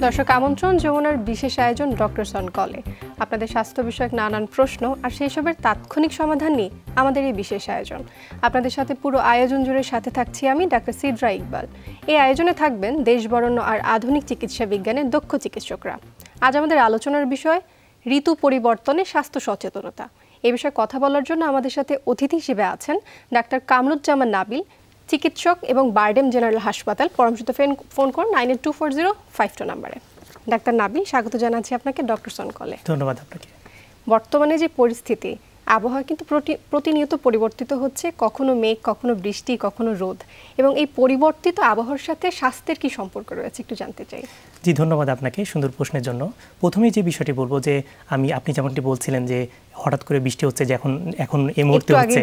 দর্শক আমন্ত্রণ যমুনার বিশেষ আয়োজন ডক্টরস অন কলে। আপনাদের স্বাস্থ্য বিষয়ক নানান প্রশ্ন আর সেই সবের তাৎক্ষণিক সমাধান নিয়ে আমাদের এই বিশেষ আয়োজন। আপনাদের সাথে পুরো আয়োজন জুড়ে সাথে থাকছি আমি ডাক্তার সিডরা ইকবাল। এই আয়োজনে থাকবেন দেশবরেণ্য আর আধুনিক চিকিৎসা বিজ্ঞানের দক্ষ চিকিৎসকরা। আজ আমাদের আলোচনার বিষয় ঋতু পরিবর্তনে স্বাস্থ্য সচেতনতা। এই বিষয়ে কথা বলার জন্য আমাদের সাথে অতিথি হিসেবে আছেন ডাক্তার কামরুজ্জামান নাবিল, চিকিৎসক এবং বারডেম জেনারেল হাসপাতাল। পরামর্শিত ফোন করুন 982405 নম্বরে। ডাক্তার নাবিল, স্বাগত জানাচ্ছি আপনাকে ডক্টরস অন কলে। ধন্যবাদ আপনাকে। বর্তমানে যে পরিস্থিতি, আবহাওয়া কিন্তু প্রতিনিয়ত পরিবর্তিত হচ্ছে, কখনো মেঘ, কখনো বৃষ্টি, কখনো রোদ, এবং এই পরিবর্তিত আবহাওয়ার সাথে স্বাস্থ্যের কি সম্পর্ক রয়েছে একটু জানতে চাই। জি, ধন্যবাদ আপনাকে সুন্দর প্রশ্নের জন্য। প্রথমেই যে বিষয়টি বলবো যে আপনি যেমনটি বলছিলেন যে হঠাৎ করে বৃষ্টি হচ্ছে, যে এখন এই মুহূর্তে হচ্ছে,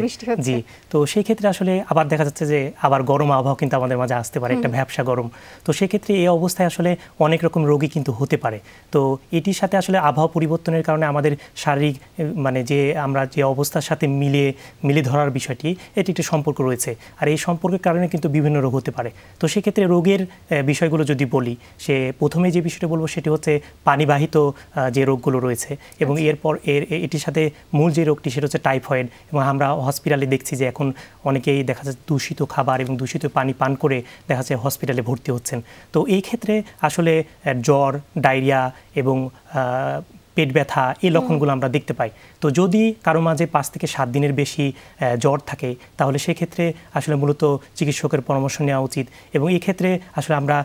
জি, তো সেই ক্ষেত্রে আসলে আবার দেখা যাচ্ছে যে আবার গরম আবহাওয়া কিন্তু আমাদের মাঝে আসতে পারে, একটা ভ্যাপসা গরম। তো সেক্ষেত্রে এই অবস্থায় আসলে অনেক রকম রোগী কিন্তু হতে পারে। তো এটির সাথে আসলে আবহাওয়া পরিবর্তনের কারণে আমাদের শারীরিক মানে যে আমরা যে অবস্থার সাথে মিলে ধরার বিষয়টি, এটি একটি সম্পর্ক রয়েছে। আর এই সম্পর্কের কারণে কিন্তু বিভিন্ন রোগ হতে পারে। তো সেক্ষেত্রে রোগের বিষয়গুলো যদি বলি, প্রথমে যে বিষয়টা বলবো সেটি হচ্ছে পানিবাহিত যে রোগগুলো রয়েছে, এবং এরপর এটির সাথে মূল যে রোগটি সেটা হচ্ছে টাইফয়েড। এবং আমরা হসপিটালে দেখছি যে এখন অনেকেই দেখা যাচ্ছে দূষিত খাবার এবং দূষিত পানি পান করে দেখা যাচ্ছে হসপিটালে ভর্তি হচ্ছেন। তো এই ক্ষেত্রে আসলে জ্বর, ডায়রিয়া এবং পেট ব্যথা, এই লক্ষণগুলো আমরা দেখতে পাই। তো যদি কারো মাঝে 5 থেকে 7 দিনের বেশি জ্বর থাকে, তাহলে সেক্ষেত্রে আসলে মূলত চিকিৎসকের পরামর্শ নেওয়া উচিত। এবং এই ক্ষেত্রে আসলে আমরা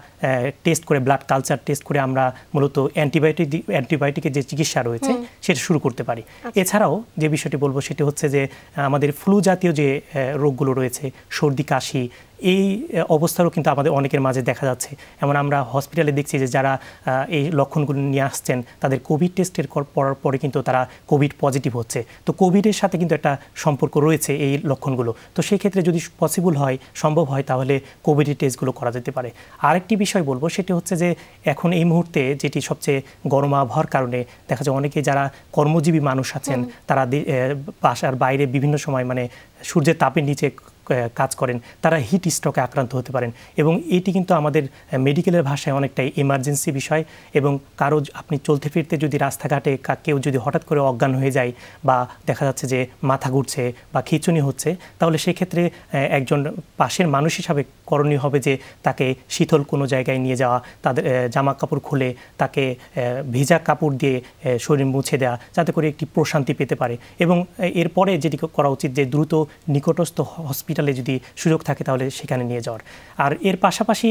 টেস্ট করে, ব্লাড কালচার টেস্ট করে আমরা মূলত অ্যান্টিবায়োটিকের যে চিকিৎসা রয়েছে সেটা শুরু করতে পারি। এছাড়াও যে বিষয়টি বলবো সেটি হচ্ছে যে আমাদের ফ্লু জাতীয় যে রোগগুলো রয়েছে, সর্দি, কাশি, এই অবস্থারও কিন্তু আমাদের অনেকের মাঝে দেখা যাচ্ছে। এমন আমরা হসপিটালে দেখছি যে যারা এই লক্ষণগুলো নিয়ে আসছেন, তাদের কোভিড টেস্টের করার পরে কিন্তু তারা কোভিড পজিটিভ হচ্ছে। তো কোভিডের সাথে কিন্তু একটা সম্পর্ক রয়েছে এই লক্ষণগুলো। তো সেই ক্ষেত্রে যদি পসিবল হয়, সম্ভব হয়, তাহলে কোভিডের টেস্টগুলো করা যেতে পারে। আরেকটি বিষয় বলবো সেটি হচ্ছে যে এখন এই মুহূর্তে যেটি সবচেয়ে গরম আবহাওয়ার কারণে দেখা যায় অনেকে যারা কর্মজীবী মানুষ আছেন, তারা বাসার বাইরে বিভিন্ন সময় মানে সূর্যের তাপের নিচে কাজ করেন, তারা হিট স্ট্রোকে আক্রান্ত হতে পারেন। এবং এটি কিন্তু আমাদের মেডিকেলের ভাষায় অনেকটাই এমার্জেন্সি বিষয়। এবং কারো আপনি চলতে ফিরতে যদি রাস্তাঘাটে কেউ যদি হঠাৎ করে অজ্ঞান হয়ে যায়, বা দেখা যাচ্ছে যে মাথা ঘুরছে বা খিঁচুনি হচ্ছে, তাহলে সেক্ষেত্রে একজন পাশের মানুষ হিসাবে করণীয় হবে যে তাকে শীতল কোনো জায়গায় নিয়ে যাওয়া, তাদের জামা কাপড় খুলে তাকে ভিজা কাপড় দিয়ে শরীর মুছে দেওয়া, যাতে করে একটি প্রশান্তি পেতে পারে। এবং এরপরে যেটি করা উচিত যে দ্রুত নিকটস্থ হসপিটালে যদি সুযোগ থাকে তাহলে সেখানে নিয়ে যাওয়ার। আর এর পাশাপাশি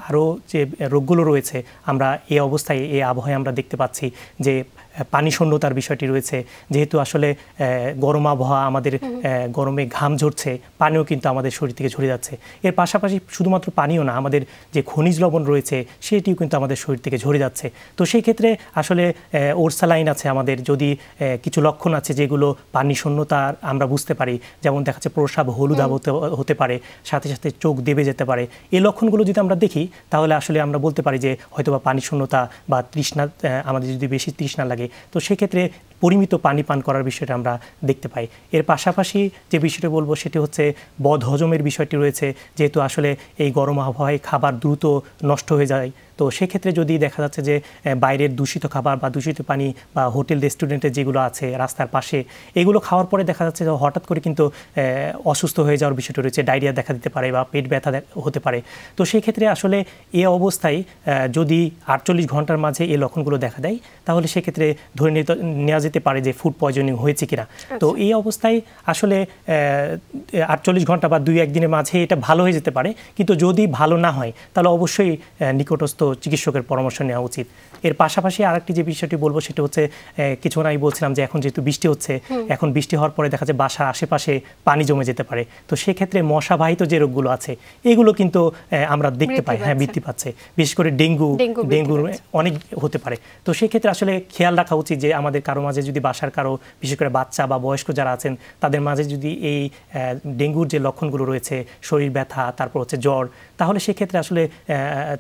আরও যে রোগগুলো রয়েছে, আমরা এই অবস্থায় এই আবহাওয়ায় আমরা দেখতে পাচ্ছি যে পানি শূন্যতার বিষয়টি রয়েছে। যেহেতু আসলে গরম আবহাওয়া, আমাদের গরমে ঘাম ঝরছে, পানিও কিন্তু আমাদের শরীর থেকে ঝরে যাচ্ছে। এর পাশাপাশি শুধুমাত্র পানিও না, আমাদের যে খনিজ লবণ রয়েছে সেটিও কিন্তু আমাদের শরীর থেকে ঝরে যাচ্ছে। তো সেই ক্ষেত্রে আসলে ওরসালাইন আছে আমাদের, যদি কিছু লক্ষণ আছে যেগুলো পানি শূন্যতা আমরা বুঝতে পারি, যেমন দেখা যাচ্ছে প্রস্রাব হলুদাভ হতে পারে, সাথে সাথে চোখ দেবে যেতে পারে। এই লক্ষণগুলো যদি আমরা দেখি, তাহলে আসলে আমরা বলতে পারি যে হয়তোবা পানি শূন্যতা বা তৃষ্ণা, আমাদের যদি বেশি তৃষ্ণা লাগে, তো সেক্ষেত্রে পরিমিত পানি পান করার বিষয়টা আমরা দেখতে পাই। এর পাশাপাশি যে বিষয়টি বলবো সেটি হচ্ছে বদহজমের বিষয়টি রয়েছে। যেহেতু আসলে এই গরম আবহাওয়ায় খাবার দ্রুত নষ্ট হয়ে যায়, তো সেক্ষেত্রে যদি দেখা যাচ্ছে যে বাইরের দূষিত খাবার বা দূষিত পানি বা হোটেল রেস্টুরেন্টে যেগুলো আছে রাস্তার পাশে, এগুলো খাওয়ার পরে দেখা যাচ্ছে যে হঠাৎ করে কিন্তু অসুস্থ হয়ে যাওয়ার বিষয়টি রয়েছে, ডায়রিয়া দেখা দিতে পারে বা পেট ব্যথা হতে পারে। তো সেই ক্ষেত্রে আসলে এই অবস্থায় যদি 48 ঘন্টার মাঝে এই লক্ষণগুলো দেখা দেয়, তাহলে সেক্ষেত্রে ধরে নেওয়া যেতে পারে যে ফুড পয়জনিং হয়েছে কিনা। তো এই অবস্থায় আসলে 48 ঘন্টা বা 2-1 দিনের মাঝে এটা ভালো হয়ে যেতে পারে, কিন্তু যদি ভালো না হয় তাহলে অবশ্যই নিকটস্থ চিকিৎসকের পরামর্শ নেওয়া উচিত। এর পাশাপাশি আরেকটি যে বিষয়টি বলবো সেটা হচ্ছে কিছুক্ষণ আগে বলছিলাম যে এখন যেহেতু বৃষ্টি হচ্ছে, এখন বৃষ্টি হওয়ার পরে দেখা যায় বাসার আশেপাশে পানি জমে যেতে পারে। তো সেক্ষেত্রে মশাবাহিত যে রোগগুলো আছে এগুলো কিন্তু আমরা দেখতে পাই, বৃদ্ধি পাচ্ছে। বিশেষ করে ডেঙ্গু অনেক হতে পারে। তো সেক্ষেত্রে আসলে খেয়াল রাখা উচিত যে আমাদের কারো মাঝে যদি বাসার কারো, বিশেষ করে বাচ্চা বা বয়স্ক যারা আছেন, তাদের মাঝে যদি এই ডেঙ্গুর যে লক্ষণগুলো রয়েছে, শরীর ব্যথা, তারপর হচ্ছে জ্বর, তাহলে সেক্ষেত্রে আসলে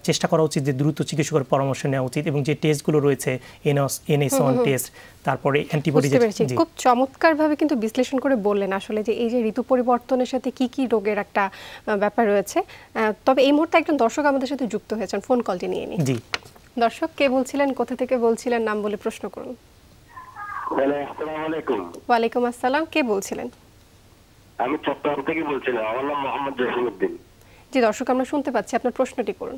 চেষ্টা করা উচিত যে দ্রুত চিকিৎসকের পরামর্শ নেওয়া উচিত। এবং যে টেস্টগুলো রয়েছে NS1 টেস্ট, তারপরে অ্যান্টিবডি, খুব চমৎকারভাবে কিন্তু বিশ্লেষণ করে বললেন আসলে যে এই যে ঋতু পরিবর্তনের সাথে কি কি রোগের একটা ব্যাপার রয়েছে। তবে এই মুহূর্তে একজন দর্শক আমাদের সাথে যুক্ত হয়েছেন, ফোন কলটি নিয়ে নিই। জি, দর্শক কে বলছিলেন, কোথা থেকে বলছিলেন, নাম বলে প্রশ্ন করুন। হ্যালো, আসসালামু আলাইকুম। ওয়ালাইকুম আসসালাম, কে বলছিলেন? আমি চট্টগ্রাম থেকে বলছিলাম, আমার নাম মোহাম্মদ জসিমউদ্দিন। জি দর্শক, আমরা শুনতে পাচ্ছি, আপনার প্রশ্নটি করুন।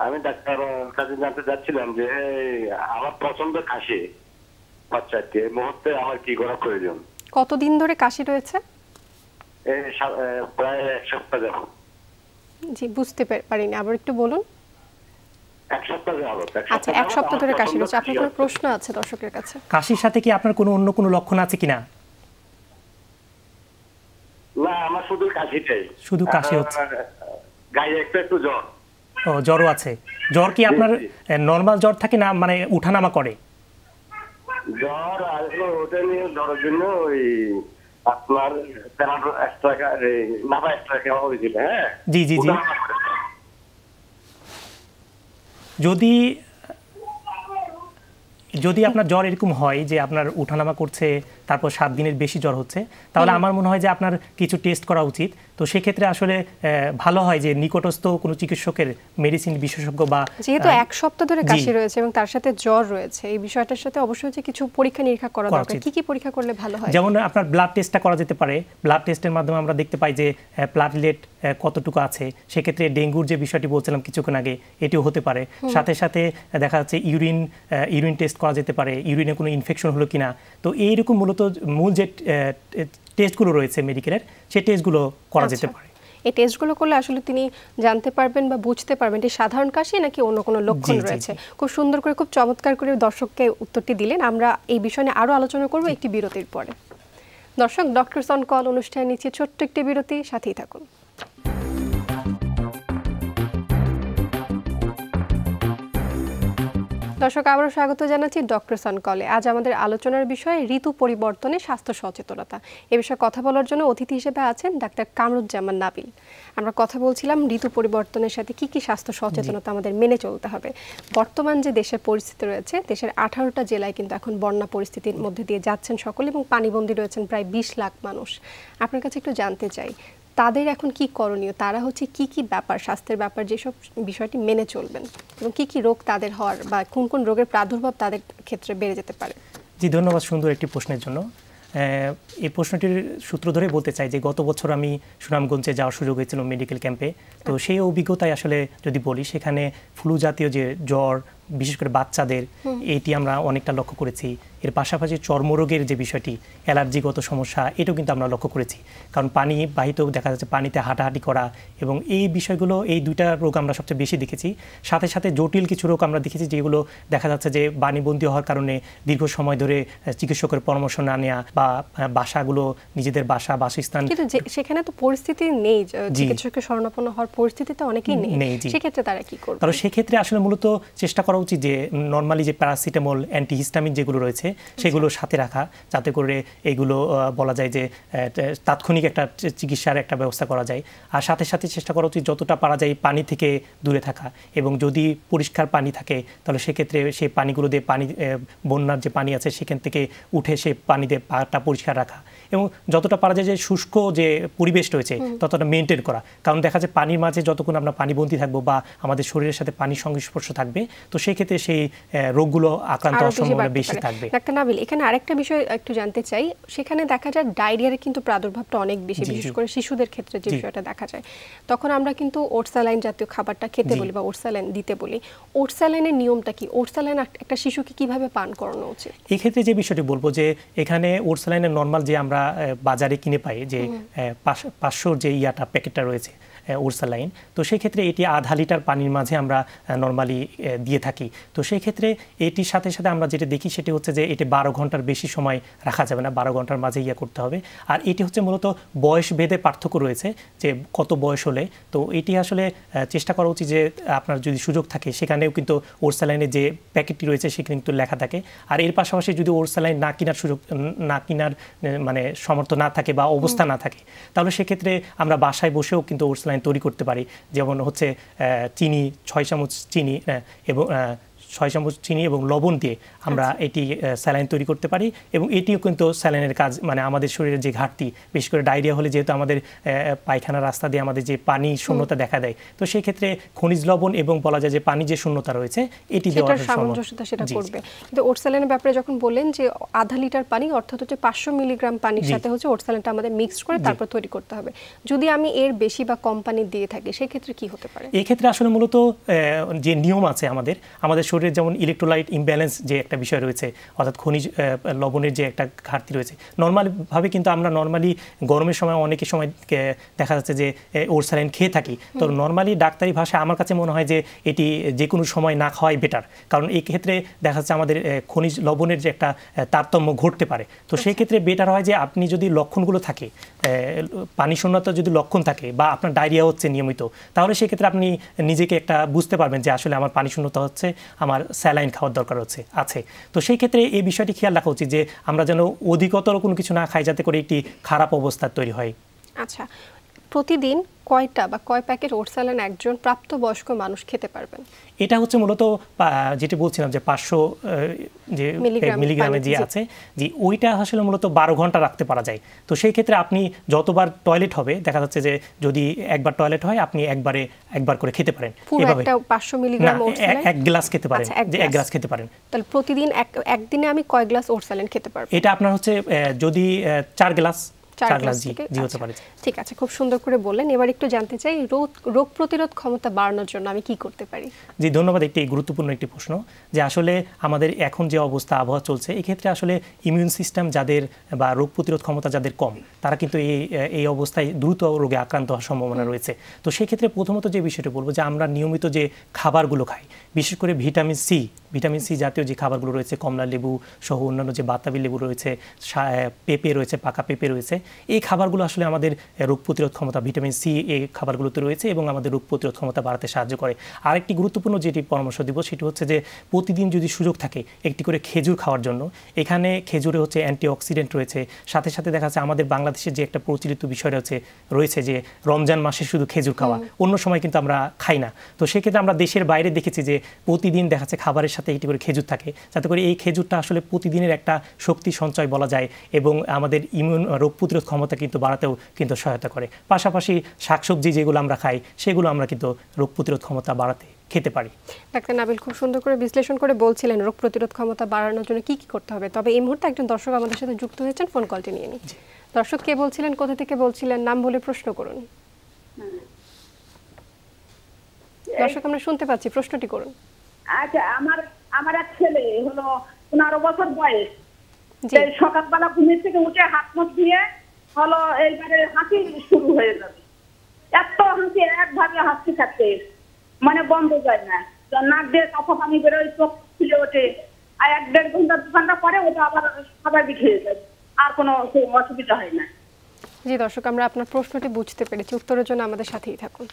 আমি ডাক্তার কাছে জানতে চাচ্ছিলাম যে আমার পছন্দ কাশি বাচ্চাকে, এই মুহূর্তে আমার কি করা প্রয়োজন? কতদিন ধরে কাশি রয়েছে? প্রায় এক সপ্তাহ যাবত। জি বুঝতে পারিনি, আবার একটু বলুন। এক সপ্তাহ যাবত। আচ্ছা, এক সপ্তাহ ধরে কাশি রয়েছে। আপনার কোনো প্রশ্ন আছে দর্শকের কাছে? কাশির সাথে কি আপনার কোনো অন্য কোনো লক্ষণ আছে কিনা? না, আমার শুধু কাশিটাই। শুধু কাশি হচ্ছে? গায়ে একটু জ্বর। ও, জ্বরও আছে। জ্বর কি আপনার নরমাল জ্বর থাকে না মানে উঠানামা করে? জ্বর আসলো, ওটা নিয়ে জ্বরের জন্য ওই আপনার নাভা এক্সট্রা খাওয়া হয়েছিল। হ্যাঁ, জি জি জি। যদি আপনার জ্বর এরকম হয় যে আপনার উঠানামা করছে, তারপর 7 দিনের বেশি জ্বর হচ্ছে, তাহলে আমার মনে হয় যে আপনার কিছু টেস্ট করা উচিত। তো সেক্ষেত্রে আসলে ভালো হয় যে নিকটস্থ কোনো চিকিৎসকের, মেডিসিন বিশেষজ্ঞ বা, যেহেতু এক সপ্তাহ ধরে কাশি রয়েছে এবং তার সাথে জ্বর রয়েছে, এই বিষয়টার সাথে অবশ্যই যে কিছু পরীক্ষা নিরীক্ষা করা দরকার। কি কি পরীক্ষা করলে ভালো হয়? যেমন আপনার ব্লাড টেস্টটা করা যেতে পারে। ব্লাড টেস্টের মাধ্যমে আমরা দেখতে পাই যে প্লাটলেট কতটুকু আছে। সেক্ষেত্রে ডেঙ্গুর যে বিষয়টি বলছিলাম কিছুক্ষণ আগে, এটিও হতে পারে। সাথে সাথে দেখা যাচ্ছে ইউরিন টেস্ট করা যেতে পারে, ইউরিনে কোনো ইনফেকশন হলো কিনা। তো এইরকম মূলত মূল যে টেস্টগুলো রয়েছে মেডিকেলের, সেই টেস্টগুলো করা যেতে পারে। এই টেস্টগুলো করলে আসলে তিনি জানতে পারবেন বা বুঝতে পারবেন এটি সাধারণ কাশি নাকি অন্য কোনো লক্ষণ রয়েছে। খুব সুন্দর করে, খুব চমৎকার করে দর্শককে উত্তরটি দিলেন। আমরা এই বিষয় নিয়ে আরও আলোচনা করব একটি বিরতির পরে। দর্শক, ডক্টরস অন কল অনুষ্ঠানে নিচ্ছে ছোট্ট একটি বিরতি, সাথেই থাকুন। দর্শক, আবারও স্বাগত জানাচ্ছি ডক্টরস অন কলে। আজ আমাদের আলোচনার বিষয় ঋতু পরিবর্তনে স্বাস্থ্য সচেতনতা। এ বিষয়ে কথা বলার জন্য অতিথি হিসেবে আছেন ডাক্তার কামরুজ্জামান নাবিল। আমরা কথা বলছিলাম ঋতু পরিবর্তনের সাথে কি কি স্বাস্থ্য সচেতনতা আমাদের মেনে চলতে হবে। বর্তমান যে দেশের পরিস্থিতি রয়েছে, দেশের 18টা জেলায় কিন্তু এখন বন্যা পরিস্থিতির মধ্যে দিয়ে যাচ্ছেন সকলে এবং পানিবন্দী রয়েছেন প্রায় 20 লাখ মানুষ। আপনার কাছে একটু জানতে চাই, তাদের এখন কি করণীয়? তারা হচ্ছে কি কি ব্যাপার, স্বাস্থ্যের ব্যাপার যেসব বিষয়টি মেনে চলবেন এবং কি কি রোগ তাদের হওয়ার বা কোন কোন রোগের প্রাদুর্ভাব তাদের ক্ষেত্রে বেড়ে যেতে পারে? জি, ধন্যবাদ সুন্দর একটি প্রশ্নের জন্য। এই প্রশ্নটির সূত্র ধরে বলতে চাই যে গত বছর আমি সুনামগঞ্জে যাওয়ার সুযোগ হয়েছিল মেডিকেল ক্যাম্পে। তো সেই অভিজ্ঞতায় আসলে যদি বলি, সেখানে ফ্লু জাতীয় যে জ্বর, বিশেষ করে বাচ্চাদের, এটি আমরা অনেকটা লক্ষ্য করেছি। এর পাশাপাশি চর্মরোগের যে বিষয়টি, অ্যালার্জিগত সমস্যা, এটাও কিন্তু আমরা লক্ষ্য করেছি। কারণ পানি বাহিত দেখা যাচ্ছে, পানিতে হাঁটাহাঁটি করা, এবং এই বিষয়গুলো, এই দুইটা রোগ আমরা সবচেয়ে বেশি দেখেছি। সাথে সাথে জটিল কিছু রোগ আমরা দেখেছি যেগুলো দেখা যাচ্ছে যে পানিবন্দী হওয়ার কারণে দীর্ঘ সময় ধরে চিকিৎসকের পরামর্শ না নেওয়া বা বাসাগুলো, নিজেদের বাসস্থান, কিন্তু সেখানে তো পরিস্থিতি নেই, চিকিৎসকের শরণাপন্ন হওয়ার পরিস্থিতিতে অনেকেই নেই। সেক্ষেত্রে তারা কি করবে? কারণ সেক্ষেত্রে আসলে মূলত চেষ্টা করা উচিত যে নর্মালি যে প্যারাসিটামল, অ্যান্টিহিস্টামিন যেগুলো রয়েছে সেগুলো সাথে রাখা, যাতে করে এগুলো বলা যায় যে তাৎক্ষণিক একটা চিকিৎসার একটা ব্যবস্থা করা যায়। আর সাথে সাথে চেষ্টা করা উচিত যতটা পারা যায় পানি থেকে দূরে থাকা, এবং যদি পরিষ্কার পানি থাকে তাহলে সেক্ষেত্রে সেই পানিগুলো দিয়ে, বন্যার যে পানি আছে সেখান থেকে উঠে সেই পানি দিয়ে পাটা পরিষ্কার রাখা, এবং যতটা পারা যায় যে শুষ্ক যে পরিবেশ রয়েছে ততটা মেনটেন করা। কারণ দেখা যায় পানির মাঝে যতক্ষণ আমরা পানিবন্দী থাকবো বা আমাদের শরীরের সাথে পানির সংস্পর্শ থাকবে, তো সেক্ষেত্রে সেই রোগগুলো আক্রান্ত হওয়ার সম্ভাবনা বেশি থাকবে। ডাক্তার নাবিল, এখানে আরেকটা বিষয় একটু জানতে চাই। সেখানে দেখা যায় ডায়রিয়ার কিন্তু প্রাদুর্ভাবটা অনেক বেশি, বিশেষ করে শিশুদের ক্ষেত্রে যে বিষয়টা দেখা যায়। তখন আমরা কিন্তু ওটস্যালাইন জাতীয় খাবারটা খেতে বলি বা ওটস্যালাইন দিতে বলি। ওটস্যালাইনের নিয়মটা কি? ওটস্যালাইন একটা শিশুকে কিভাবে পান করানো উচিত? এই ক্ষেত্রে যে বিষয়টি বলবো যে এখানে ওটস্যালাইনের নর্মাল যে আমরা বাজারে কিনে পাই যে 500 যে প্যাকেটটা রয়েছে ওরসালাইন, তো সেই ক্ষেত্রে এটি আধা লিটার পানির মাঝে আমরা নর্মালি দিয়ে থাকি। তো সেই ক্ষেত্রে এটির সাথে সাথে আমরা যেটা দেখি সেটি হচ্ছে যে এটি 12 ঘন্টার বেশি সময় রাখা যাবে না, 12 ঘন্টার মাঝে করতে হবে। আর এটি হচ্ছে মূলত বয়স ভেদে পার্থক্য রয়েছে যে কত বয়স হলে, তো এটি আসলে চেষ্টা করা উচিত যে আপনার যদি সুযোগ থাকে সেখানেও কিন্তু ওরসালাইনের যে প্যাকেটটি রয়েছে সেখানে কিন্তু লেখা থাকে। আর এর পাশাপাশি যদি ওরসালাইন না কেনার মানে সামর্থ্য না থাকে বা অবস্থা না থাকে, তাহলে সেক্ষেত্রে আমরা বাসায় বসেও কিন্তু ওরসালাইন তৈরি করতে পারি। যেমন হচ্ছে চিনি 6 চামচ চিনি এবং 6 চামচ চিনি এবং লবণ দিয়ে আমরা এটি স্যালাইন তৈরি করতে পারি এবং এটিও কিন্তু স্যালাইনের কাজ, মানে আমাদের শরীরের যে ঘাটতি, বিশেষ করে ডায়রিয়া হলে যেহেতু আমাদের পায়খানা রাস্তা দিয়ে আমাদের যে পানি শূন্যতা দেখা দেয়, তো সেই ক্ষেত্রে খনিজ লবণ এবং বলা যায় যে পানি যে শূন্যতা রয়েছে এটি দেওয়ার সামঞ্জস্যতা সেটা করবে। কিন্তু ওট স্যালাইনের ব্যাপারে যখন বললেন যে আধা লিটার পানি অর্থাৎ হচ্ছে 500 মিলিগ্রাম পানির সাথে হচ্ছে ওট স্যালাইনটা আমাদের মিক্সড করে তারপর তৈরি করতে হবে, যদি আমি এর বেশি বা কম পানি দিয়ে থাকি সেই ক্ষেত্রে কি হতে পারে? এই ক্ষেত্রে আসলে মূলত যে নিয়ম আছে আমাদের শরীরে যেমন ইলেকট্রোলাইট ইমব্যালেন্স যে একটা বিষয় রয়েছে, অর্থাৎ খনিজ লবণের যে একটা ঘাটতি রয়েছে, নর্মালভাবে কিন্তু আমরা নর্মালি গরমের সময় অনেকের সময় দেখা যাচ্ছে যে ওট স্যালাইন খেয়ে থাকি। তো নর্মালি ডাক্তারি ভাষায় আমার কাছে মনে হয় যে এটি যে কোনো সময় না খাওয়াই বেটার, কারণ এই ক্ষেত্রে দেখা যাচ্ছে আমাদের খনিজ লবণের যে একটা তারতম্য ঘটতে পারে। তো সেই ক্ষেত্রে বেটার হয় যে আপনি যদি লক্ষণগুলো থাকে, পানি শূন্যতা যদি লক্ষণ থাকে বা আপনার ডায়রিয়া হচ্ছে নিয়মিত, তাহলে সেক্ষেত্রে আপনি নিজেকে একটা বুঝতে পারবেন যে আসলে আমার পানি শূন্যতা হচ্ছে, আমার স্যালাইন খাওয়ার দরকার আছে। তো সেই ক্ষেত্রে এই বিষয়টি খেয়াল রাখা উচিত যে আমরা যেন অধিকতর কোনো কিছু না খাই যাতে করে একটি খারাপ অবস্থা তৈরি হয়। আচ্ছা, প্রতিদিন কয়টা বা কয় প্যাকেট ওট স্যালাইন একজন প্রাপ্তবয়স্ক মানুষ খেতে পারবেন? এটা হচ্ছে মূলত যেটা বলছিলাম যে 500 যে মিলিগ্রামে যে আছে, যে ওইটা আসলে মূলত 12 ঘন্টা রাখতে পারা যায়। তো সেই ক্ষেত্রে আপনি যতবার টয়লেট হবে, দেখা যাচ্ছে যে যদি একবার টয়লেট হয় আপনি একবার করে খেতে পারেন। এভাবে 500 মিলিগ্রাম ওট স্যালাইন এক গ্লাস খেতে পারেন, যে এক গ্লাস খেতে পারেন। তাহলে প্রতিদিন একদিনে আমি কয় গ্লাস ওট স্যালাইন খেতে পারবো? এটা আপনার হচ্ছে যদি 4 গ্লাস ঠিক আছে, খুব সুন্দর করে বললেন। এবার একটু জানতে চাই রোগ প্রতিরোধ ক্ষমতা বাড়ানোর জন্য আমি কি করতে পারি? জি, ধন্যবাদ। একটি গুরুত্বপূর্ণ একটি প্রশ্ন, যে আসলে আমাদের এখন যে অবস্থা আবহাওয়া চলছে, এই ক্ষেত্রে আসলে ইমিউন সিস্টেম যাদের বা রোগ প্রতিরোধ ক্ষমতা যাদের কম, তারা কিন্তু এই অবস্থায় দ্রুত রোগে আক্রান্ত হওয়ার সম্ভাবনা রয়েছে। তো সেই ক্ষেত্রে প্রথমত যে বিষয়টি বলবো যে আমরা নিয়মিত যে খাবারগুলো খাই, বিশেষ করে ভিটামিন সি জাতীয় যে খাবারগুলো রয়েছে, কমলা লেবু সহ অন্যান্য যে বাতাবি লেবু রয়েছে, পেঁপে রয়েছে, পাকা পেঁপে রয়েছে, এই খাবারগুলো আসলে আমাদের রোগ প্রতিরোধ ক্ষমতা, ভিটামিন সি এই খাবারগুলোতে রয়েছে এবং আমাদের রোগ প্রতিরোধ ক্ষমতা বাড়াতে সাহায্য করে। আরেকটি গুরুত্বপূর্ণ যেটি পরামর্শ দিব সেটি হচ্ছে যে প্রতিদিন যদি সুযোগ থাকে একটি করে খেজুর খাওয়ার জন্য। এখানে খেজুরে হচ্ছে অ্যান্টিঅক্সিডেন্ট রয়েছে, সাথে সাথে দেখা যাচ্ছে আমাদের বাংলাদেশের যে একটা প্রচলিত বিষয় রয়েছে যে রমজান মাসে শুধু খেজুর খাওয়া, অন্য সময় কিন্তু আমরা খাই না। তো সেক্ষেত্রে আমরা দেশের বাইরে দেখেছি যে প্রতিদিন দেখা যাচ্ছে খাবারের সাথে একটি করে খেজুর থাকে, যাতে করে এই খেজুরটা আসলে প্রতিদিনের একটা শক্তি সঞ্চয় বলা যায় এবং আমাদের রোগ প্রতিরোধ ক্ষমতা কিন্তু বাড়াতেও কিন্তু সহায়তা করে। পাশাপাশি শাকসবজি যেগুলো আমরা খাই, সেগুলো আমরা কিন্তু রোগ প্রতিরোধ ক্ষমতা বাড়াতে খেতে পারি। ডাক্তার নাবিল খুব সুন্দর করে বিশ্লেষণ করে বলছিলেন রোগ প্রতিরোধ ক্ষমতা বাড়ানোর জন্য কি কি করতে হবে। তবে এই মুহূর্তে একজন দর্শক আমাদের সাথে যুক্ত হয়েছেন, ফোন কলটি নিয়ে নিই। দর্শক কে বলছিলেন, কোথা থেকে বলছিলেন, নাম বলে প্রশ্ন করুন। দর্শক আমরা শুনতে পাচ্ছি, প্রশ্নটি করুন। আচ্ছা, আমার এক ছেলে হলো 15 বছর বয়স, সকালবেলা ঘুমের থেকে উঠে হাত মুখ দিয়ে হলো এইবারে হাসি শুরু হয়ে যাবে, এত হাসি, একভাবে হাসি থাকতে মানে বন্ধ যায় না, নাক দিয়ে কাঁচা পানি বেরোয়, চোখ খুলে ওঠে, আর 1-1.5 ঘন্টা 2 ঘন্টা পরে ওটা আবার স্বাভাবিক হয়ে যায়, আর কোনো অসুবিধা হয় না। জি দর্শক, আমরা আপনার প্রশ্নটি বুঝতে পেরেছি, উত্তরের জন্য আমাদের সাথেই থাকুন।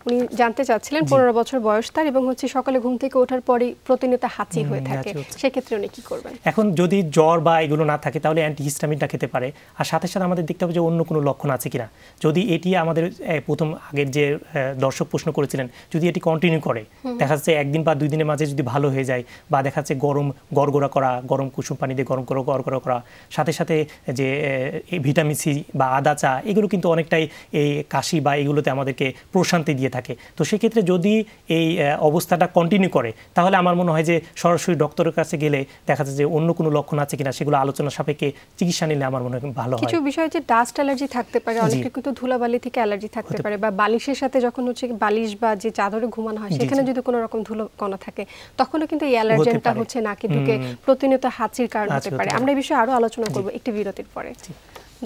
উনি জানতে চাচ্ছিলেন 15 বছর বয়স তার, এবং হচ্ছে সকালে ঘুম থেকে ওঠার পরই প্রতিনিয়ত হাঁচি হয়ে থাকে, সেক্ষেত্রে উনি কি করবেন? এখন যদি জ্বর বা এগুলো না থাকে তাহলে অ্যান্টিহিস্টামিনটা খেতে পারে, আর সাথে সাথে আমাদের দেখতে হবে যে অন্য কোনো লক্ষণ আছে কিনা। যদি এটি আমাদের প্রথম আগের যে দর্শক প্রশ্ন করেছিলেন, যদি এটি কন্টিনিউ করে, দেখা যাচ্ছে 1 দিন বা 2 দিনের মাঝে যদি ভালো হয়ে যায়, বা দেখা যাচ্ছে গড়গড়া করা, গরম কুসুম পানি দিয়ে গড়গড়া করা, সাথে সাথে যে ভিটামিন সি বা আদা চা, এগুলো কিন্তু অনেকটাই এই কাশি বা এগুলোতে আমাদেরকে প্রশান্তি দিয়ে থাকে। তো সেক্ষেত্রে যদি এই অবস্থাটা কন্টিনিউ করে, তাহলে আমার মনে হয় যে সরাসরি ডক্টরের কাছে গেলে দেখা যাচ্ছে যে অন্য কোনো লক্ষণ আছে কিনা সেগুলো আলোচনা সাপেক্ষে চিকিৎসা নিলে আমার মনে হয় ভালো হয়। কিছু বিষয় যে ডাস্ট অ্যালার্জি থাকতে পারে, অনেকের কিন্তু ধুলাবালি থেকে অ্যালার্জি থাকতে পারে, বা বালিশের সাথে যখন হচ্ছে বালিশ বা যে চাদরে ঘুমানো হয় সেখানে যদি কোনো রকম ধুলো কণা থাকে, তখনও কিন্তু এই অ্যালার্জেনটা হচ্ছে নাকে ঢুকে প্রতিনিয়ত হাঁচির কারণ হতে পারে। আমরা এই বিষয়ে আরো আলোচনা করব একটি বিরতির পরে।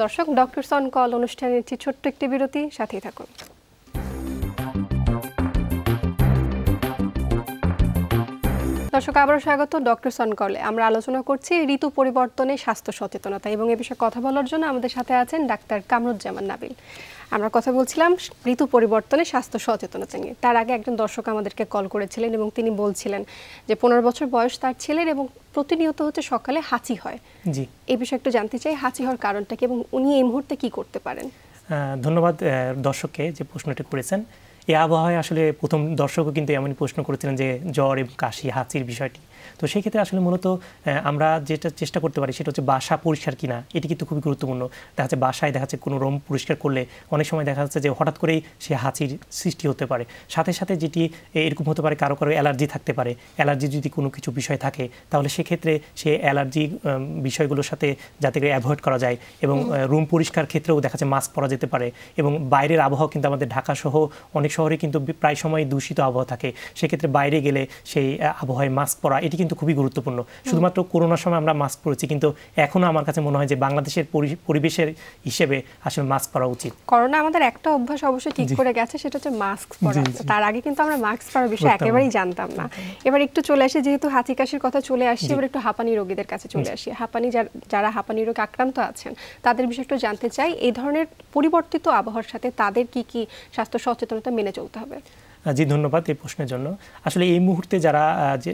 দর্শক, ডক্টরস অন কল অনুষ্ঠানের ছোট্ট একটি বিরতি, সাথেই থাকুন। দর্শক আবারও স্বাগত ডক্টরস অন কলে। আমরা আলোচনা করছি ঋতু পরিবর্তনে স্বাস্থ্য সচেতনতা, এবং এ বিষয়ে কথা বলার জন্য আমাদের সাথে আছেন ডাক্তার কামরুজ্জামান নাবিল। আমরা কথা বলছিলাম ঋতু পরিবর্তনে স্বাস্থ্য সচেতনতা নিয়ে। তার আগে একজন দর্শক আমাদেরকে কল করেছিলেন এবং তিনি বলছিলেন যে 15 বছর বয়স তার ছেলের, এবং প্রতিনিয়ত হচ্ছে সকালে হাঁচি হয়। জি, এই বিষয়ে একটু জানতে চাই, হাঁচি হওয়ার কারণটা কি এবং উনি এই মুহূর্তে কি করতে পারেন? ধন্যবাদ দর্শককে যে প্রশ্নটি করেছেন। এই আবহাওয়ায় আসলে প্রথম দর্শকও কিন্তু এমনই প্রশ্ন করেছিলেন যে জ্বর এবং কাশি হাঁচির বিষয়টি। তো সেই ক্ষেত্রে আসলে মূলত আমরা যেটা চেষ্টা করতে পারি সেটা হচ্ছে বাসা পরিষ্কার কিনা, এটি কিন্তু খুবই গুরুত্বপূর্ণ। দেখা যাচ্ছে বাসায় দেখা যাচ্ছে কোনো রুম পরিষ্কার করলে অনেক সময় দেখা যাচ্ছে যে হঠাৎ করেই সে হাঁচির সৃষ্টি হতে পারে। সাথে সাথে যেটি এরকম হতে পারে কারো কারো অ্যালার্জি থাকতে পারে, অ্যালার্জি যদি কোনো কিছু বিষয় থাকে তাহলে সেক্ষেত্রে সে অ্যালার্জি বিষয়গুলোর সাথে যাতে করে অ্যাভয়েড করা যায়। এবং রুম পরিষ্কার ক্ষেত্রেও দেখা যাচ্ছে মাস্ক পরা যেতে পারে। এবং বাইরের আবহাওয়া কিন্তু আমাদের ঢাকা সহ অনেক শহরে কিন্তু প্রায় সময় দূষিত আবহাওয়া থাকে, সেক্ষেত্রে বাইরে গেলে সেই আবহাওয়ায় মাস্ক পরা এটি কিন্তু খুবই গুরুত্বপূর্ণ। শুধুমাত্র করোনার সময় আমরা মাস্ক পরেছি, কিন্তু এখনও আমার কাছে মনে হয় যে বাংলাদেশের পরিবেশের হিসেবে আসলে মাস্ক পরা উচিত। করোনা আমাদের একটা অভ্যাস অবশ্যই ঠিক করে গেছে, সেটা হচ্ছে মাস্ক পরা। তার আগে কিন্তু আমরা মাস্ক পরার বিষয় একেবারেই জানতাম না। এবার একটু চলে আসি, যেহেতু হাঁচি কাশির কথা চলে আসছে, এবার একটু হাঁপানি রোগীদের কাছে চলে আসি। হাঁপানি যারা হাঁপানি রোগে আক্রান্ত আছেন তাদের বিষয়ে একটু জানতে চাই, এই ধরনের পরিবর্তিত আবহাওয়ার সাথে তাদের কি কি স্বাস্থ্য সচেতনতা মেনে চলতে হবে? জি, ধন্যবাদ এই প্রশ্নের জন্য। আসলে এই মুহূর্তে যারা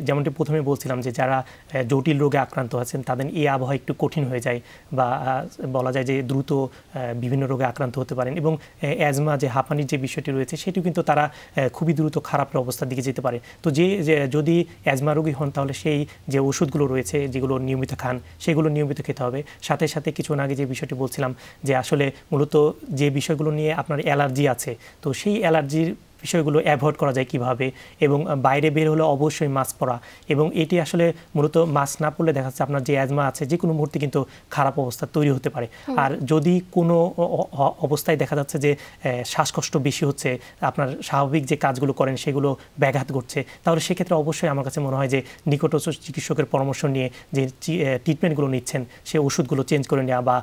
যেমনটি প্রথমে বলছিলাম যে যারা জটিল রোগে আক্রান্ত আছেন তাদের এই আবহাওয়া একটু কঠিন হয়ে যায়, বা বলা যায় যে দ্রুত বিভিন্ন রোগে আক্রান্ত হতে পারেন। এবং অ্যাজমা যে হাঁপানির যে বিষয়টি রয়েছে সেটিও কিন্তু তারা খুবই দ্রুত খারাপের অবস্থার দিকে যেতে পারে। তো যদি অ্যাজমা রোগী হন তাহলে সেই যে ওষুধগুলো রয়েছে যেগুলো নিয়মিত খান সেগুলো নিয়মিত খেতে হবে। সাথে সাথে কিছুক্ষণ আগে যে বিষয়টি বলছিলাম যে আসলে মূলত যে বিষয়গুলো নিয়ে আপনার অ্যালার্জি আছে, তো সেই অ্যালার্জির বিষয়গুলো অ্যাভয়েড করা যায় কিভাবে, এবং বাইরে বের হলে অবশ্যই মাস্ক পরা। এবং এটি আসলে মূলত মাস্ক না পরলে দেখা যাচ্ছে আপনার যে অ্যাজমা আছে যে কোনো মুহূর্তে কিন্তু খারাপ অবস্থা তৈরি হতে পারে। আর যদি কোনো অবস্থায় দেখা যাচ্ছে যে শ্বাসকষ্ট বেশি হচ্ছে, আপনার স্বাভাবিক যে কাজগুলো করেন সেগুলো ব্যাঘাত ঘটছে, তাহলে সেক্ষেত্রে অবশ্যই আমার কাছে মনে হয় যে নিকটস্থ চিকিৎসকের পরামর্শ নিয়ে যে ট্রিটমেন্টগুলো নিচ্ছেন সেই ওষুধগুলো চেঞ্জ করে নেওয়া, বা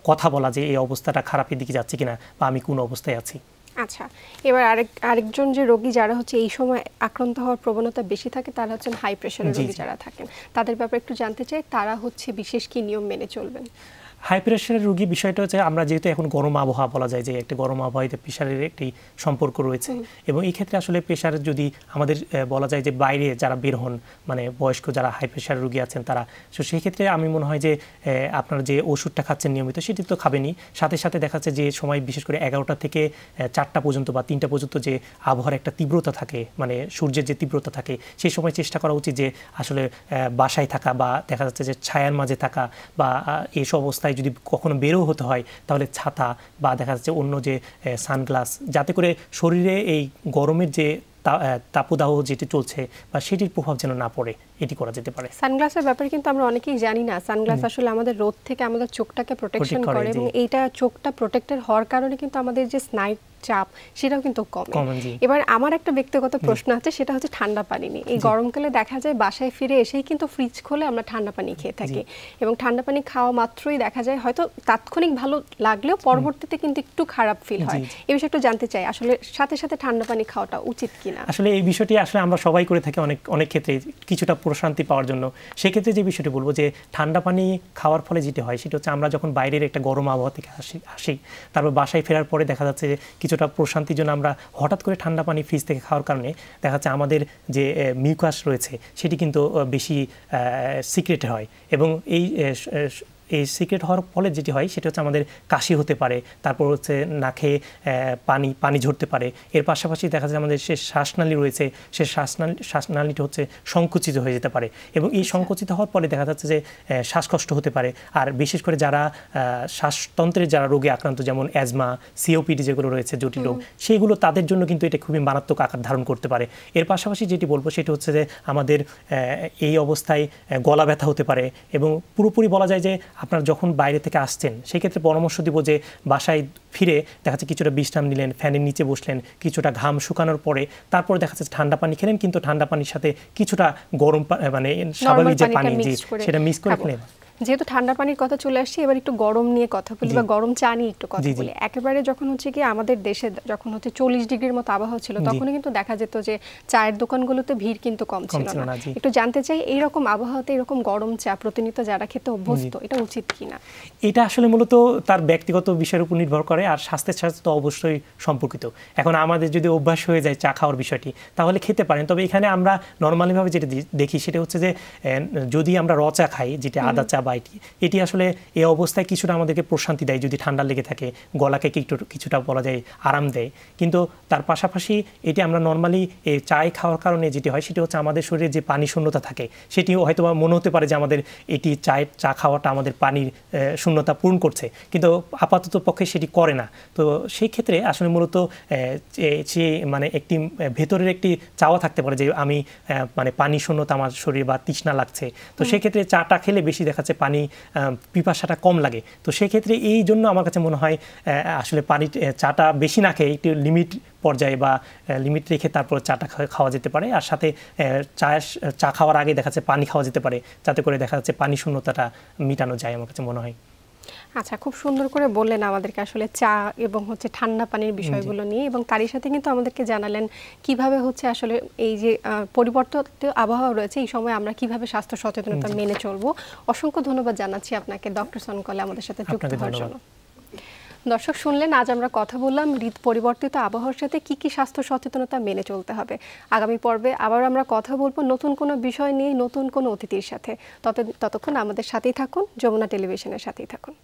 কথা বলা যে এই অবস্থাটা খারাপের দিকে যাচ্ছে কিনা, বা আমি কোন অবস্থায় আছি। আচ্ছা, এবার আরেকজন যে রোগী যারা হচ্ছে এই সময় আক্রান্ত হওয়ার প্রবণতা বেশি থাকে তারা হচ্ছেন হাই প্রেশারের রোগী যারা থাকেন, তাদের ব্যাপারে একটু জানতে চাই, তারা হচ্ছে বিশেষ কি নিয়ম মেনে চলবেন? হাই প্রেশারের রোগী বিষয়টা হচ্ছে আমরা যেহেতু এখন গরম আবহাওয়া, বলা যায় যে একটা গরম আবহাওয়াতে প্রেশারের একটি সম্পর্ক রয়েছে। এবং এই ক্ষেত্রে আসলে প্রেশার যদি আমাদের বলা যায় যে বাইরে যারা বের হন, মানে বয়স্ক যারা হাই প্রেশারের রোগী আছেন তারা, তো সেই ক্ষেত্রে আমি মনে হয় যে আপনার যে ওষুধটা খাচ্ছেন নিয়মিত সেটি তো খাবেনই, সাথে সাথে দেখা যাচ্ছে যে সময় বিশেষ করে 11টা থেকে 4টা পর্যন্ত বা 3টা পর্যন্ত যে আবহাওয়ার একটা তীব্রতা থাকে, মানে সূর্যের যে তীব্রতা থাকে, সেই সময় চেষ্টা করা উচিত যে আসলে বাসায় থাকা, বা দেখা যাচ্ছে যে ছায়ার মাঝে থাকা, বা এইসব অবস্থায় যদি কখনো বেরো হতে হয় তাহলে ছাতা বা দেখা যাচ্ছে অন্য যে সানগ্লাস, যাতে করে শরীরে এই গরমের যে তাপদাহ যেটি চলছে বা সেটির প্রভাব যেন না পড়ে, এটি করা যেতে পারে। সানগ্লাসের ব্যাপারে কিন্তু আমরা অনেকেই জানি না, সানগ্লাস আসলে আমাদের রোদ থেকে আমাদের চোখটাকে প্রোটেকশন করে, এবং এইটা চোখটা প্রোটেক্টেড হওয়ার কারণে কিন্তু আমাদের যে স্নায়ু চাপ সেটাও কিন্তু কমে। এবার আমার একটা ব্যক্তিগত প্রশ্ন আছে, সেটা হচ্ছে ঠান্ডা পানি নিয়ে। এই গরমকালে দেখা যায় বাসায় ফিরে এসেই কিন্তু ফ্রিজ খুলে আমরা ঠান্ডা পানি খেয়ে থাকি, এবং ঠান্ডা পানি খাওয়া মাত্রই দেখা যায় হয়তো তাৎক্ষণিক ভালো লাগলেও পরবর্তীতে কিন্তু একটু খারাপ ফিল হয়। এই বিষয়ে একটু জানতে চাই, আসলে সাথে সাথে ঠান্ডা পানি খাওয়াটা উচিত কিনা? আসলে এই বিষয়টি আসলে আমরা সবাই করে থাকি অনেক ক্ষেত্রে কিছুটা প্রশান্তি পাওয়ার জন্য। সেক্ষেত্রে যে বিষয়টি বলবো যে ঠান্ডা পানি খাওয়ার ফলে যেটি হয় সেটা হচ্ছে আমরা যখন বাইরের একটা গরম আবহাওয়া থেকে আসি তারপর বাসায় ফেরার পরে দেখা যাচ্ছে কিছুটা প্রশান্তির জন্য আমরা হঠাৎ করে ঠান্ডা পানি ফ্রিজ থেকে খাওয়ার কারণে দেখা যাচ্ছে আমাদের যে মিউকাস রয়েছে সেটি কিন্তু বেশি সিক্রেট হয়, এবং এই সিক্রেট হওয়ার ফলে যেটি হয় সেটা হচ্ছে আমাদের কাশি হতে পারে, তারপর হচ্ছে নাকে পানি ঝরতে পারে। এর পাশাপাশি দেখা যায় আমাদের সে শ্বাসনালী রয়েছে, সে শ্বাসনালীটা হচ্ছে সংকুচিত হয়ে যেতে পারে, এবং এই সংকুচিত হওয়ার ফলে দেখা যাচ্ছে যে শ্বাসকষ্ট হতে পারে। আর বিশেষ করে যারা শ্বাসতন্ত্রের যারা রোগে আক্রান্ত, যেমন অ্যাজমা, সিওপিডি যেগুলো রয়েছে জটিল রোগ, সেইগুলো তাদের জন্য কিন্তু এটা খুবই মারাত্মক আকার ধারণ করতে পারে। এর পাশাপাশি যেটি বলবো সেটা হচ্ছে যে আমাদের এই অবস্থায় গলা ব্যথা হতে পারে, এবং পুরোপুরি বলা যায় যে আপনার যখন বাইরে থেকে আসছেন সেক্ষেত্রে পরামর্শ দিব যে বাসায় ফিরে দেখা যাচ্ছে কিছুটা বিশ্রাম নিলেন, ফ্যানের নিচে বসলেন, কিছুটা ঘাম শুকানোর পরে তারপর দেখা যাচ্ছে ঠান্ডা পানি খেলেন, কিন্তু ঠান্ডা পানির সাথে কিছুটা গরম মানে স্বাভাবিক যে পানি সেটা মিক্স করে খেলেন। যেহেতু ঠান্ডা পানির কথা চলে আসছে, এবার একটু গরম নিয়ে কথা বলি, বা গরম চা নিয়ে একটু কথা বলি। একেবারে যখন হচ্ছে কি আমাদের দেশে যখন হচ্ছে 40 ডিগ্রির মতো আবহাওয়া ছিল, তখনই কিন্তু দেখা যেত যে চায়ের দোকানগুলোতে ভিড় কিন্তু কম ছিল না। একটু জানতে চাই এইরকম আবহাওয়াতে এরকম গরম চা প্রতিনিয়ত যারা খেতে অভ্যস্ত, এটা উচিত কিনা? এটা আসলে মূলত তার ব্যক্তিগত বিষয়ের উপর নির্ভর করে, আর স্বাস্থ্যের সাথে তো অবশ্যই সম্পর্কিত। এখন আমাদের যদি অভ্যাস হয়ে যায় চা খাওয়ার বিষয়টি তাহলে খেতে পারেন, তবে এখানে আমরা নর্মালিভাবে যেটা দেখি সেটা হচ্ছে যে যদি আমরা র চা খাই, যেটা আদা চা বা বা এটি আসলে এই অবস্থায় কিছুটা আমাদেরকে প্রশান্তি দেয় যদি ঠান্ডা লেগে থাকে, গলাকে কিছুটা বলা যায় আরাম দেয়। কিন্তু তার পাশাপাশি এটি আমরা নর্মালি চায় খাওয়ার কারণে যেটি হয় সেটি হচ্ছে আমাদের শরীরে যে পানি শূন্যতা থাকে সেটি হয়তো মনে হতে পারে যে আমাদের এটি চা খাওয়াটা আমাদের পানির শূন্যতা পূরণ করছে, কিন্তু আপাতত পক্ষে সেটি করে না। তো সেই ক্ষেত্রে আসলে মূলত যে মানে একটি ভেতরের একটি চাওয়া থাকতে পারে যে আমি মানে পানি শূন্যতা আমার শরীর বা তৃষ্ণা লাগছে, তো সেক্ষেত্রে চাটা খেলে বেশি দেখাচ্ছে পানি পিপাসাটা কম লাগে। তো সেক্ষেত্রে এই জন্য আমার কাছে মনে হয় আসলে চাটা বেশি না খেয়ে একটু লিমিট পর্যায়ে বা লিমিট রেখে তারপর চাটা খাওয়া যেতে পারে। আর সাথে চা খাওয়ার আগে দেখা যাচ্ছে পানি খাওয়া যেতে পারে, যাতে করে দেখা যাচ্ছে পানি শূন্যতাটা মেটানো যায় আমার কাছে মনে হয়। আচ্ছা, খুব সুন্দর করে বললেন আমাদেরকে আসলে চা এবং হচ্ছে ঠান্ডা পানির বিষয়গুলো নিয়ে, এবং তারই সাথে কিন্তু আমাদেরকে জানালেন কিভাবে হচ্ছে আসলে এই যে পরিবর্তিত আবহাওয়া রয়েছে এই সময় আমরা কিভাবে স্বাস্থ্য সচেতনতা মেনে চলবো। অসংখ্য ধন্যবাদ জানাচ্ছি আপনাকে ডক্টর সনকলে আমাদের সাথে যুক্ত হওয়ার জন্য। দর্শক শুনলেন, আজ আমরা কথা বললাম পরিবর্তিত আবহাওয়ার সাথে কি কি স্বাস্থ্য সচেতনতা মেনে চলতে হবে। আগামী পর্বে আবার আমরা কথা বলবো নতুন কোনো বিষয় নিয়ে, নতুন কোনো অতিথির সাথে। ততক্ষণ আমাদের সাথেই থাকুন, যমুনা টেলিভিশনের সাথেই থাকুন।